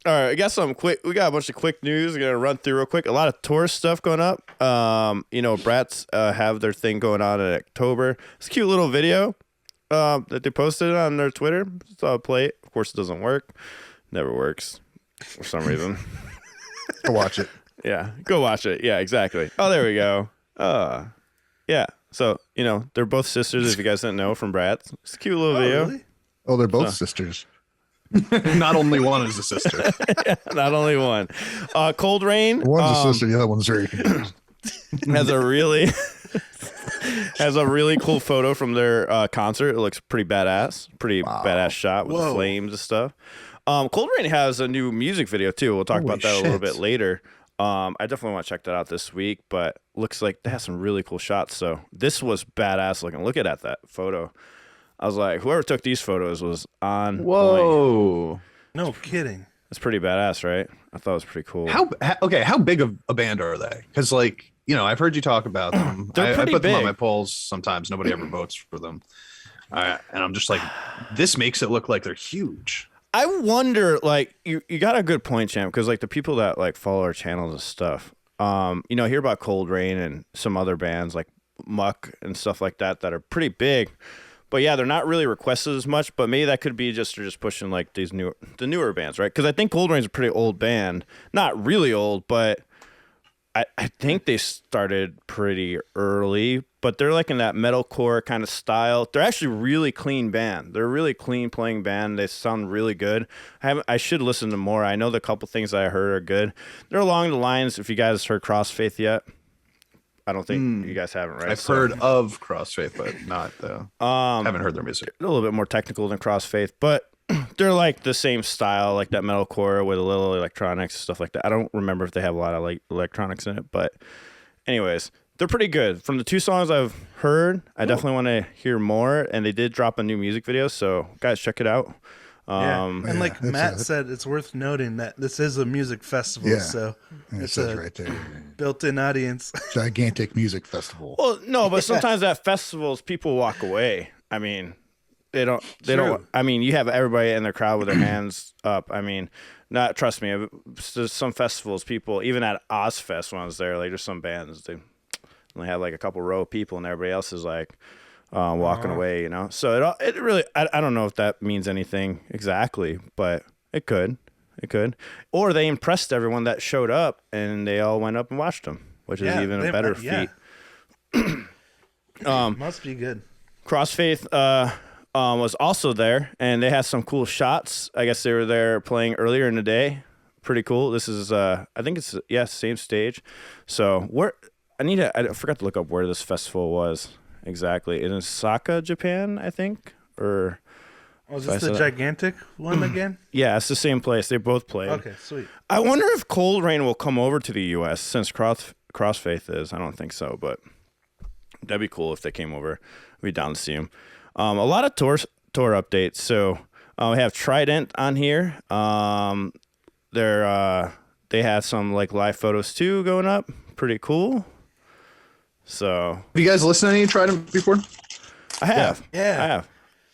All right, we got a bunch of quick news. We're gonna run through real quick. A lot of tour stuff going up. BRATS have their thing going on in October. It's a cute little video that they posted on their Twitter. So I'll play it. Of course, it doesn't work. Never works for some reason. Go watch it. Yeah, go watch it. Yeah, exactly. Oh, there we go. Yeah. So they're both sisters. If you guys didn't know, from BRATS. It's a cute little video. Really? Oh, they're both sisters. Not only one is a sister. Not only one. Coldrain. One's a sister, the other one's very confused. has a really cool photo from their concert. It looks pretty badass. Badass shot with the flames and stuff. Coldrain has a new music video too. We'll talk about that a little bit later. I definitely want to check that out this week, but looks like they have some really cool shots. So this was badass looking. Look at that photo. I was like, whoever took these photos was on point. No kidding. It's pretty badass, right? I thought it was pretty cool. How big of a band are they? Because I've heard you talk about them. I put them on my polls sometimes. Nobody ever votes for them. And I'm just like, this makes it look like they're huge. I wonder, you got a good point, Champ, because the people that follow our channels and stuff, hear about Coldrain and some other bands like Muck and stuff like that are pretty big. But yeah, they're not really requested as much, but maybe that could be they're just pushing the newer bands, right? Because I think Coldrain's a pretty old band. Not really old, but I think they started pretty early, but they're in that metalcore kind of style. They're actually a really clean band. They're a really clean playing band. They sound really good. I should listen to more. I know the couple things that I heard are good. They're along the lines, if you guys heard Crossfaith yet. I don't think you guys haven't, right? I've heard of Crossfaith, but not haven't heard their music. A little bit more technical than Crossfaith, but they're the same style, that metalcore with a little electronics and stuff like that. I don't remember if they have a lot of electronics in it, but anyways, they're pretty good. From the 2 songs I've heard, I definitely want to hear more, and they did drop a new music video, so guys, check it out. And like Matt said, it's worth noting that this is a music festival, so it's a right there. built-in audience. Gigantic music festival. Well, no, but sometimes at festivals, people walk away. I mean, they don't. I mean, you have everybody in the crowd with their hands up. I mean, trust me. There's some festivals, people, even at Ozfest when I was there, there's some bands they only have a couple row of people, and everybody else is walking away, So it really, I don't know if that means anything exactly, but it could. Or they impressed everyone that showed up, and they all went up and watched them, which is even a better feat. Must be good. Crossfaith was also there, and they had some cool shots. I guess they were there playing earlier in the day. Pretty cool. This is, I think it's, same stage. So I forgot to look up where this festival was exactly. In Osaka, Japan, I think, or... Oh, is this the gigantic one again? Yeah, it's the same place. They both played. Okay, sweet. I wonder if Coldrain will come over to the U.S. since Crossfaith is. I don't think so, but that'd be cool if they came over. We'd be down to see them. A lot of tour updates. So we have TRiDENT on here. They had some live photos too going up. Pretty cool. So have you guys listened to any TRiDENT before? I have. Yeah. I have.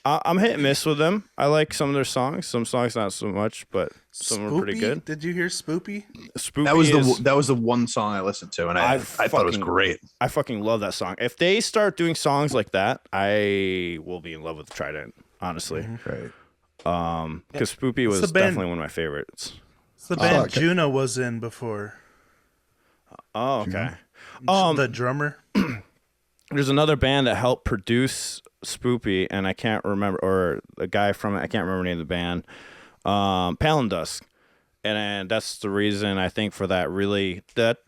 I'm hit and miss with them. I like some of their songs. Some songs not so much, but some are pretty good. Did you hear Spoopy? Spoopy that was the one song I listened to, and I thought it was great. I fucking love that song. If they start doing songs like that, I will be in love with TRiDENT, honestly. Right. Because Spoopy was definitely one of my favorites. It's the band JUNNA was in before. Oh, okay. The drummer. There's another band that helped produce Spoopy, and I can't remember, or a guy from it, I can't remember the name of the band, Palindusk. And that's the reason, I think, for that really, that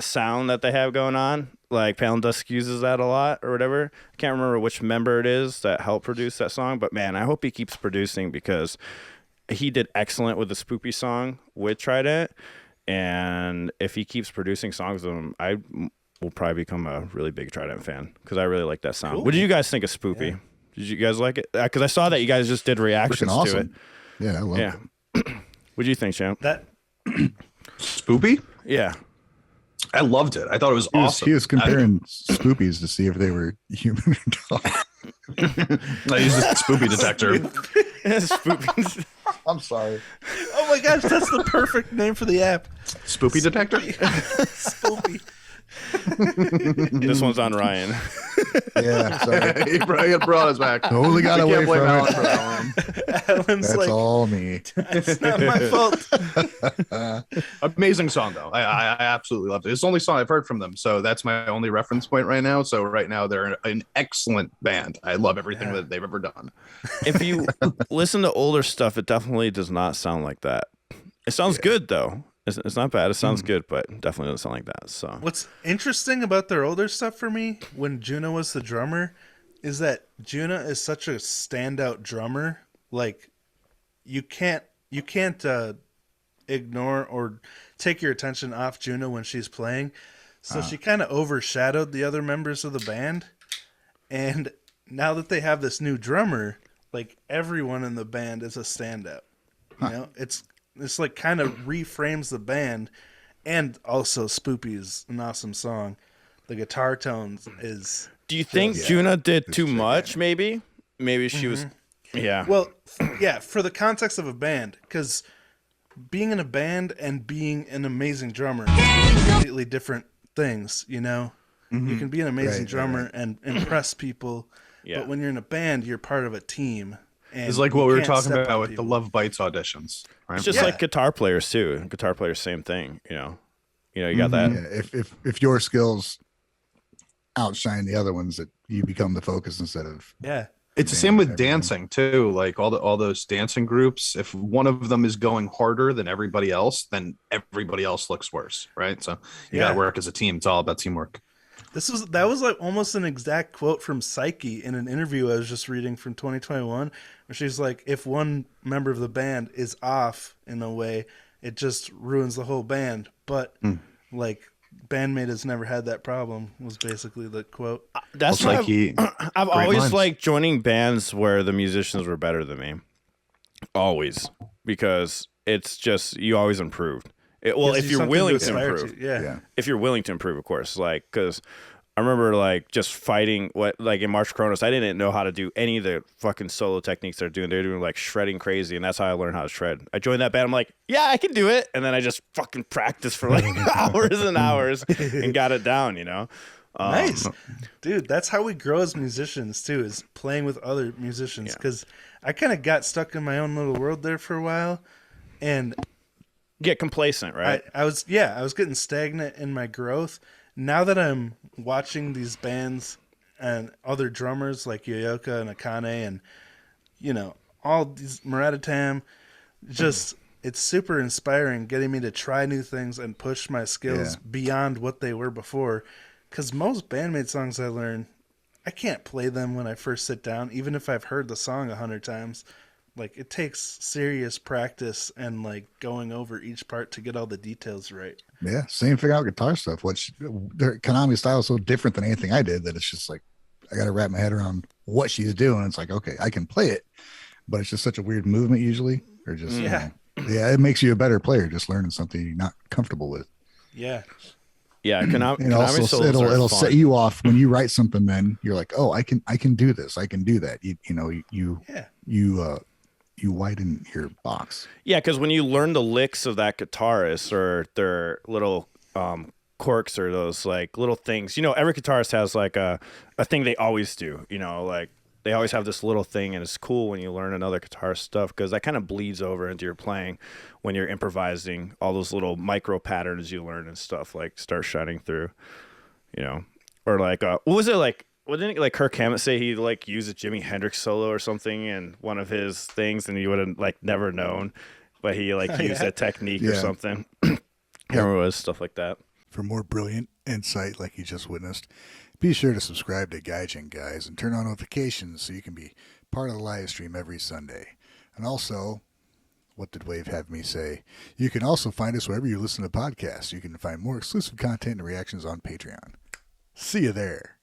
sound that they have going on. Palindusk uses that a lot or whatever. I can't remember which member it is that helped produce that song, but man, I hope he keeps producing, because he did excellent with the Spoopy song with TRiDENT. And if he keeps producing songs with them, I will probably become a really big TRiDENT fan, because I really like that sound. Cool. What did you guys think of Spoopy? Yeah. Did you guys like it? Because I saw that you guys just did reactions to it. Yeah, I love it. What do you think, Champ? That Spoopy? Yeah. I loved it. I thought it was awesome. He was comparing Spoopies to see if they were human or dog. I used the Spoopy detector. Spoopy. I'm sorry. Oh my gosh, that's the perfect name for the app. Spoopy detector. Spoopy. This one's on Ryan. Yeah, sorry. He brought us back. Totally got We away can't blame from Alan it. for that one. Alan's That's like, all me. it's not my fault. Amazing song though. I absolutely loved it. It's the only song I've heard from them, so that's my only reference point right now. So right now they're an excellent band. I love everything that they've ever done. If you listen to older stuff, it definitely does not sound like that. It sounds good though. It's not bad. It sounds good, but definitely doesn't sound like that. So What's interesting about their older stuff for me, when JUNNA was the drummer, is that JUNNA is such a standout drummer. Like, you can't ignore or take your attention off JUNNA when she's playing. So she kind of overshadowed the other members of the band. And now that they have this new drummer, like, everyone in the band is a standout. You know, it's like kind of reframes the band. And also Spoopy is an awesome song. The guitar tones is... do you think JUNNA did too much, maybe? Maybe she was... Yeah. Well, yeah, for the context of a band, because being in a band and being an amazing drummer are completely different things, you know? You can be an amazing drummer and impress people, but when you're in a band, you're part of a team. And It's like what we were can't talking step about on with people. the Love Bites auditions. Right? It's just like guitar players too. Guitar players, same thing. You got that. Yeah, if your skills outshine the other ones, that you become the focus instead of It's the same with dancing too. Like all those dancing groups, if one of them is going harder than everybody else, then everybody else looks worse, right? So you got to work as a team. It's all about teamwork. That was like almost an exact quote from Psyche in an interview I was just reading from 2021, where she's like, if one member of the band is off in a way, it just ruins the whole band. But like, bandmate has never had that problem, was basically the quote. That's Well, why I've always minds. liked joining bands where the musicians were better than me. Always. Because it's just, you always improved. If you're willing to improve. If you're willing to improve, of course. Like, because I remember like just fighting in March Kronos, I didn't know how to do any of the fucking solo techniques they're doing. They're doing like shredding crazy, and that's how I learned how to shred. I joined that band. I'm like, yeah, I can do it, and then I just fucking practiced for like hours and hours and got it down. Nice, dude. That's how we grow as musicians too, is playing with other musicians. Because I kind of got stuck in my own little world there for a while, and get complacent, right? I was getting stagnant in my growth. Now that I'm watching these bands and other drummers like Yoyoka and Akane and, all these Muratatam, just, it's super inspiring, getting me to try new things and push my skills beyond what they were before. Because most bandmate songs I learn, I can't play them when I first sit down, even if I've heard the song 100 times. Like, it takes serious practice and like going over each part to get all the details right. Yeah, same thing out guitar stuff. Which their Konami style is so different than anything I did that it's just like I got to wrap my head around what she's doing. It's like, okay, I can play it, but it's just such a weird movement usually, or just it makes you a better player just learning something you're not comfortable with. Yeah. Yeah, And also it'll set you off when you write something. Then you're like, oh, I can do this. I can do that. You widen your box. Yeah, because when you learn the licks of that guitarist or their little quirks or those like little things, every guitarist has like a thing they always do. Like they always have this little thing, and it's cool when you learn another guitar stuff because that kind of bleeds over into your playing when you're improvising. All those little micro patterns you learn and stuff like start shining through. Or like what was it like? Didn't like Kirk Hammett say he like used a Jimi Hendrix solo or something in one of his things, and he would have like never known, but he like used that technique or something. Can't remember what it was, stuff like that. For more brilliant insight like you just witnessed, be sure to subscribe to Gaijin Guys and turn on notifications so you can be part of the live stream every Sunday. And also, what did Wave have me say? You can also find us wherever you listen to podcasts. You can find more exclusive content and reactions on Patreon. See you there.